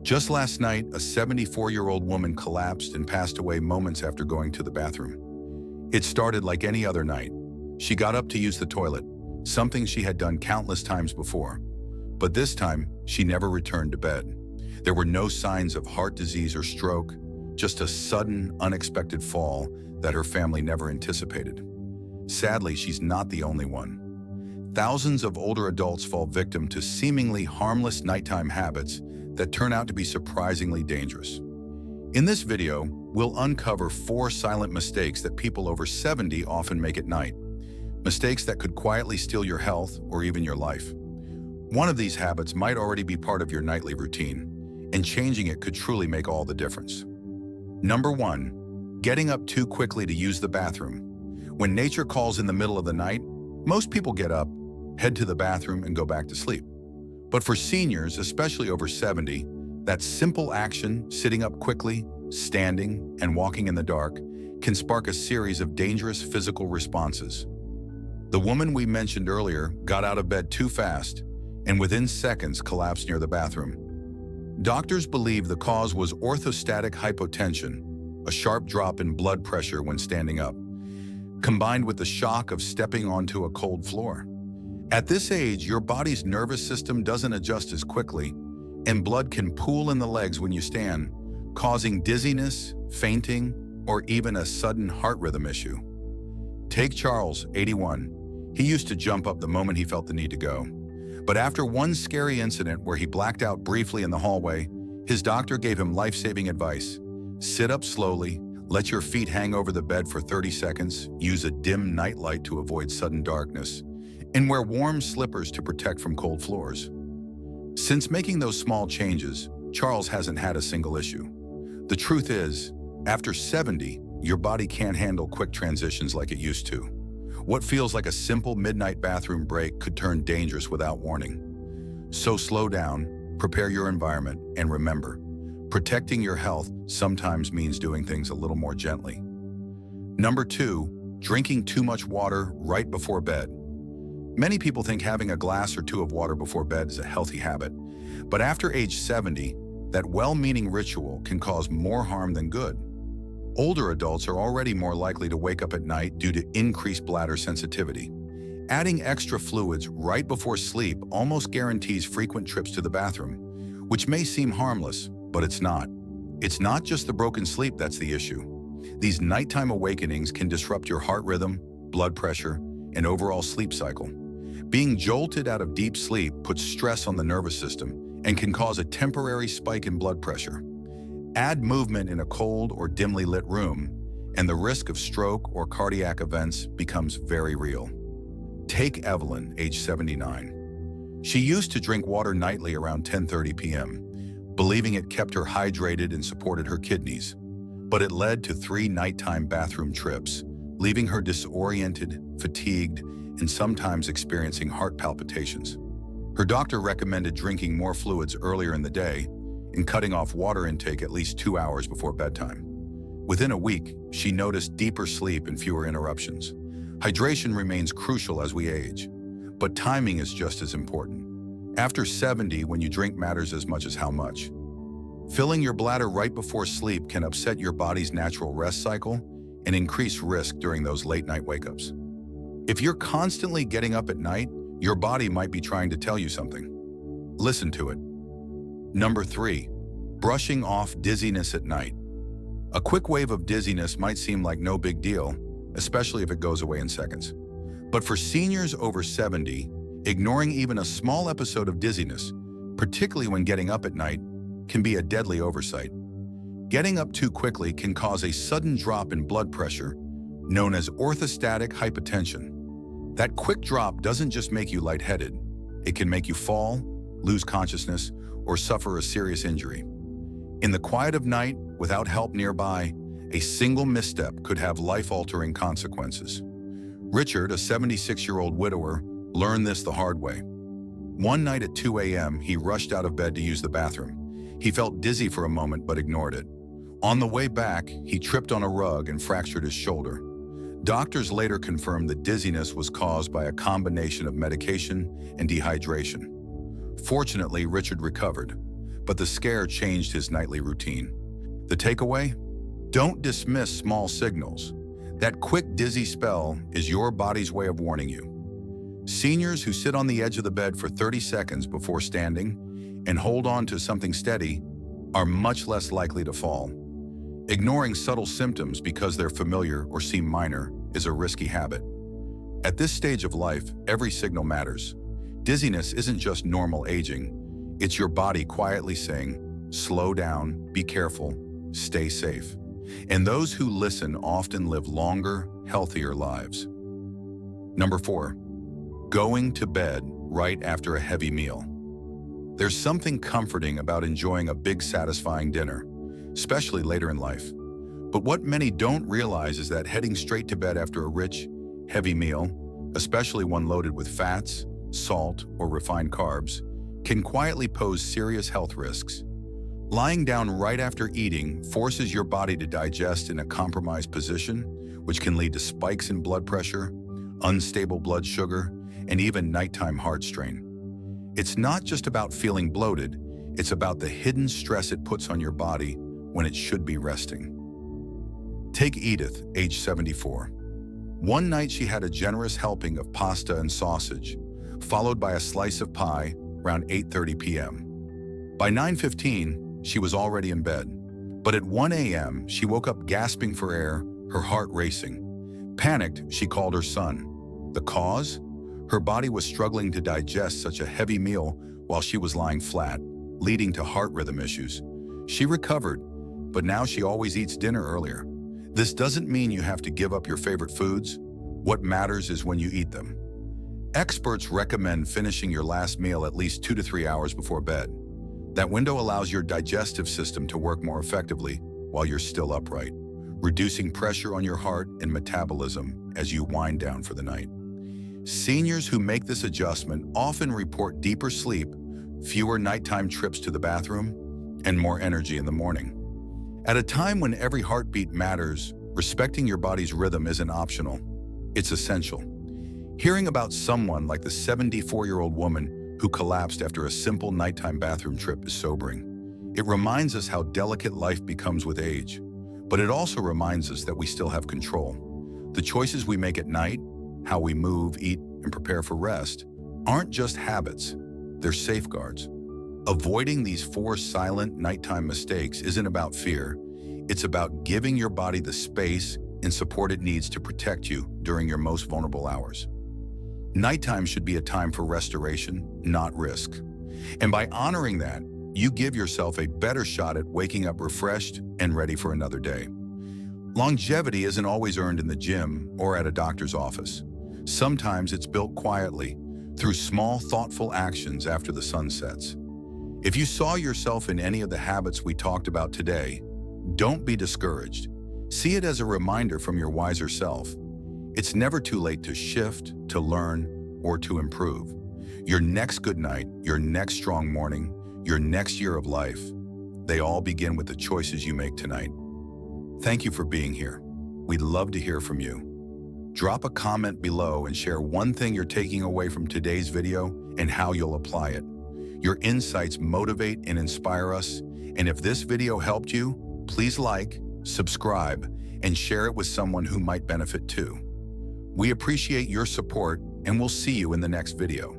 Just last night, a 74-year-old woman collapsed and passed away moments after going to the bathroom. It started like any other night. She got up to use the toilet, something she had done countless times before. But this time, she never returned to bed. There were no signs of heart disease or stroke, just a sudden, unexpected fall that her family never anticipated. Sadly, she's not the only one. Thousands of older adults fall victim to seemingly harmless nighttime habits that turn out to be surprisingly dangerous. In this video, we'll uncover 4 silent mistakes that people over 70 often make at night. Mistakes that could quietly steal your health or even your life. One of these habits might already be part of your nightly routine, and changing it could truly make all the difference. Number 1, getting up too quickly to use the bathroom. When nature calls in the middle of the night, most people get up, head to the bathroom, and go back to sleep. But for seniors, especially over 70, that simple action, sitting up quickly, standing, and walking in the dark, can spark a series of dangerous physical responses. The woman we mentioned earlier got out of bed too fast and within seconds collapsed near the bathroom. Doctors believe the cause was orthostatic hypotension, a sharp drop in blood pressure when standing up, combined with the shock of stepping onto a cold floor. At this age, your body's nervous system doesn't adjust as quickly, and blood can pool in the legs when you stand, causing dizziness, fainting, or even a sudden heart rhythm issue. Take Charles, 81. He used to jump up the moment he felt the need to go. But after one scary incident where he blacked out briefly in the hallway, his doctor gave him life-saving advice. Sit up slowly, let your feet hang over the bed for 30 seconds, use a dim nightlight to avoid sudden darkness, and wear warm slippers to protect from cold floors. Since making those small changes, Charles hasn't had a single issue. The truth is, after 70, your body can't handle quick transitions like it used to. What feels like a simple midnight bathroom break could turn dangerous without warning. So slow down, prepare your environment, and remember, protecting your health sometimes means doing things a little more gently. Number 2, drinking too much water right before bed. Many people think having a glass or 2 of water before bed is a healthy habit, but after age 70, that well-meaning ritual can cause more harm than good. Older adults are already more likely to wake up at night due to increased bladder sensitivity. Adding extra fluids right before sleep almost guarantees frequent trips to the bathroom, which may seem harmless, but it's not. It's not just the broken sleep that's the issue. These nighttime awakenings can disrupt your heart rhythm, blood pressure, and overall sleep cycle. Being jolted out of deep sleep puts stress on the nervous system and can cause a temporary spike in blood pressure. Add movement in a cold or dimly lit room, and the risk of stroke or cardiac events becomes very real. Take Evelyn, age 79. She used to drink water nightly around 10:30 p.m., believing it kept her hydrated and supported her kidneys. But it led to 3 nighttime bathroom trips, leaving her disoriented, fatigued, and sometimes experiencing heart palpitations. Her doctor recommended drinking more fluids earlier in the day and cutting off water intake at least 2 hours before bedtime. Within a week, she noticed deeper sleep and fewer interruptions. Hydration remains crucial as we age, but timing is just as important. After 70, when you drink matters as much as how much. Filling your bladder right before sleep can upset your body's natural rest cycle and increase risk during those late-night wake-ups. If you're constantly getting up at night, your body might be trying to tell you something. Listen to it. Number 3, brushing off dizziness at night. A quick wave of dizziness might seem like no big deal, especially if it goes away in seconds. But for seniors over 70, ignoring even a small episode of dizziness, particularly when getting up at night, can be a deadly oversight. Getting up too quickly can cause a sudden drop in blood pressure, known as orthostatic hypotension. That quick drop doesn't just make you lightheaded. It can make you fall, lose consciousness, or suffer a serious injury. In the quiet of night, without help nearby, a single misstep could have life-altering consequences. Richard, a 76-year-old widower, learned this the hard way. One night at 2 a.m., he rushed out of bed to use the bathroom. He felt dizzy for a moment but ignored it. On the way back, he tripped on a rug and fractured his shoulder. Doctors later confirmed that dizziness was caused by a combination of medication and dehydration. Fortunately, Richard recovered, but the scare changed his nightly routine. The takeaway? Don't dismiss small signals. That quick dizzy spell is your body's way of warning you. Seniors who sit on the edge of the bed for 30 seconds before standing and hold on to something steady are much less likely to fall. Ignoring subtle symptoms because they're familiar or seem minor is a risky habit. At this stage of life, every signal matters. Dizziness isn't just normal aging. It's your body quietly saying, slow down, be careful, stay safe. And those who listen often live longer, healthier lives. Number 4, going to bed right after a heavy meal. There's something comforting about enjoying a big, satisfying dinner, especially later in life. But what many don't realize is that heading straight to bed after a rich, heavy meal, especially one loaded with fats, salt, or refined carbs, can quietly pose serious health risks. Lying down right after eating forces your body to digest in a compromised position, which can lead to spikes in blood pressure, unstable blood sugar, and even nighttime heart strain. It's not just about feeling bloated, it's about the hidden stress it puts on your body when it should be resting. Take Edith, age 74. One night she had a generous helping of pasta and sausage, followed by a slice of pie around 8:30 p.m. By 9:15, she was already in bed. But at 1 a.m., she woke up gasping for air, her heart racing. Panicked, she called her son. The cause? Her body was struggling to digest such a heavy meal while she was lying flat, leading to heart rhythm issues. She recovered, but now she always eats dinner earlier. This doesn't mean you have to give up your favorite foods. What matters is when you eat them. Experts recommend finishing your last meal at least 2 to 3 hours before bed. That window allows your digestive system to work more effectively while you're still upright, reducing pressure on your heart and metabolism as you wind down for the night. Seniors who make this adjustment often report deeper sleep, fewer nighttime trips to the bathroom, and more energy in the morning. At a time when every heartbeat matters, respecting your body's rhythm isn't optional, it's essential. Hearing about someone like the 74-year-old woman who collapsed after a simple nighttime bathroom trip is sobering. It reminds us how delicate life becomes with age, but it also reminds us that we still have control. The choices we make at night, how we move, eat, and prepare for rest, aren't just habits, they're safeguards. Avoiding these 4 silent nighttime mistakes isn't about fear, it's about giving your body the space and support it needs to protect you during your most vulnerable hours. Nighttime should be a time for restoration, not risk. And by honoring that, you give yourself a better shot at waking up refreshed and ready for another day. Longevity isn't always earned in the gym or at a doctor's office. Sometimes it's built quietly, through small, thoughtful actions after the sun sets. If you saw yourself in any of the habits we talked about today, don't be discouraged. See it as a reminder from your wiser self. It's never too late to shift, to learn, or to improve. Your next good night, your next strong morning, your next year of life, they all begin with the choices you make tonight. Thank you for being here. We'd love to hear from you. Drop a comment below and share one thing you're taking away from today's video and how you'll apply it. Your insights motivate and inspire us, and if this video helped you, please like, subscribe, and share it with someone who might benefit too. We appreciate your support, and we'll see you in the next video.